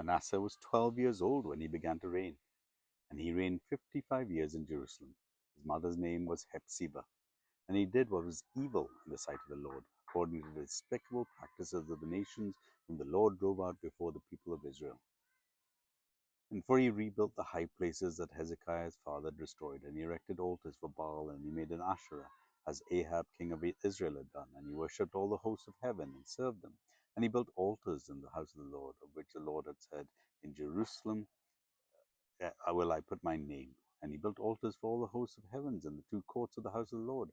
Manasseh was 12 years old when he began to reign, and he reigned 55 years in Jerusalem. His mother's name was Hephzibah, and he did what was evil in the sight of the Lord, according to the despicable practices of the nations whom the Lord drove out before the people of Israel. And for he rebuilt the high places that Hezekiah his father had destroyed, and he erected altars for Baal, and he made an Asherah, as Ahab king of Israel had done, and he worshipped all the hosts of heaven and served them. And he built altars in the house of the Lord, of which the Lord had said, In Jerusalem will I put my name. And he built altars for all the hosts of heavens in the two courts of the house of the Lord.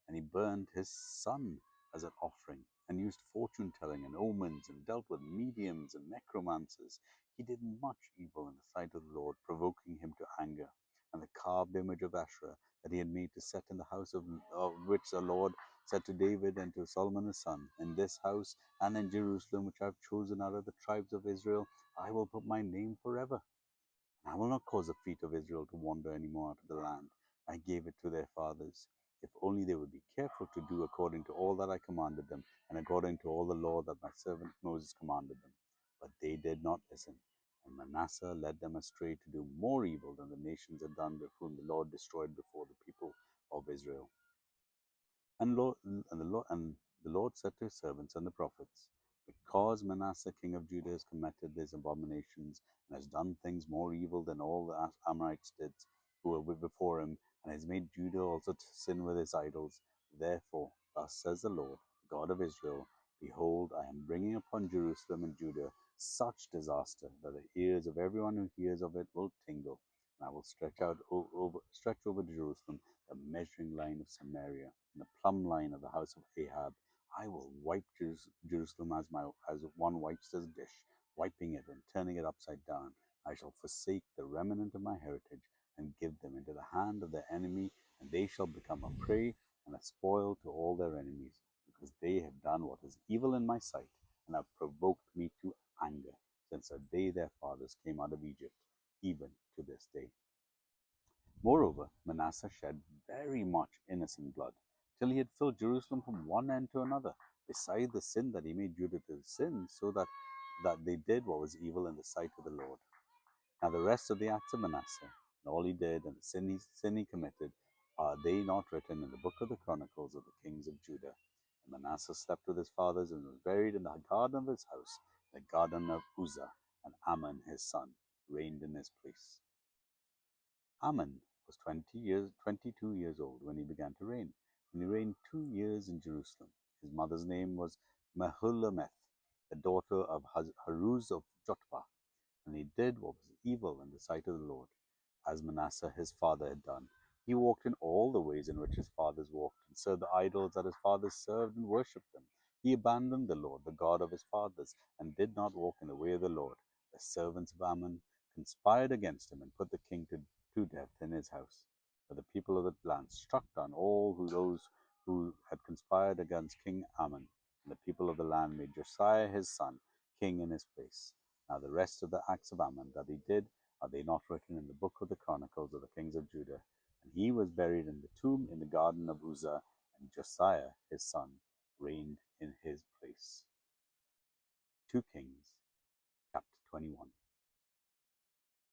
And he burned his son as an offering, and used fortune telling and omens, and dealt with mediums and necromancers. He did much evil in the sight of the Lord, provoking him to anger. And the carved image of Asherah that he had made to set in the house of which the Lord said to David and to Solomon his son, In this house and in Jerusalem, which I have chosen out of the tribes of Israel, I will put my name forever. I will not cause the feet of Israel to wander any more out of the land. I gave it to their fathers. If only they would be careful to do according to all that I commanded them, and according to all the law that my servant Moses commanded them. But they did not listen. And Manasseh led them astray to do more evil than the nations had done, whom the Lord destroyed before the people of Israel. And the Lord said to his servants and the prophets, Because Manasseh king of Judah has committed these abominations, and has done things more evil than all the Amorites did, who were before him, and has made Judah also to sin with his idols, therefore, thus says the Lord, God of Israel, Behold, I am bringing upon Jerusalem and Judah such disaster that the ears of everyone who hears of it will tingle. And I will stretch over Jerusalem the measuring line of Samaria, and the plumb line of the house of Ahab. I will wipe Jerusalem as one wipes his dish, wiping it and turning it upside down. I shall forsake the remnant of my heritage, and give them into the hand of their enemy, and they shall become a prey and a spoil to all their enemies, because they have done what is evil in my sight, and have provoked me to anger, since the day their fathers came out of Egypt, even to this day. Moreover, Manasseh shed very much innocent blood, till he had filled Jerusalem from one end to another, beside the sin that he made Judah to sin, so that they did what was evil in the sight of the Lord. Now the rest of the acts of Manasseh, and all he did, and the sin he committed, are they not written in the book of the Chronicles of the kings of Judah? And Manasseh slept with his fathers, and was buried in the garden of his house, the garden of Uzzah, and Amon his son reigned in his place. Amon was 22 years old when he began to reign, and he reigned 2 years in Jerusalem. His mother's name was Mehulameth, the daughter of Haruz of Jotbah, and he did what was evil in the sight of the Lord, as Manasseh his father had done. He walked in all the ways in which his fathers walked, and served the idols that his fathers served, and worshipped them. He abandoned the Lord, the God of his fathers, and did not walk in the way of the Lord. The servants of Ammon conspired against him, and put the king to death in his house. But the people of the land struck down all those who had conspired against King Ammon, and the people of the land made Josiah his son king in his place. Now the rest of the acts of Ammon that he did, are they not written in the book of the Chronicles of the kings of Judah? And he was buried in the tomb in the garden of Uzzah, and Josiah his son reigned in his place. 2 Kings chapter 21.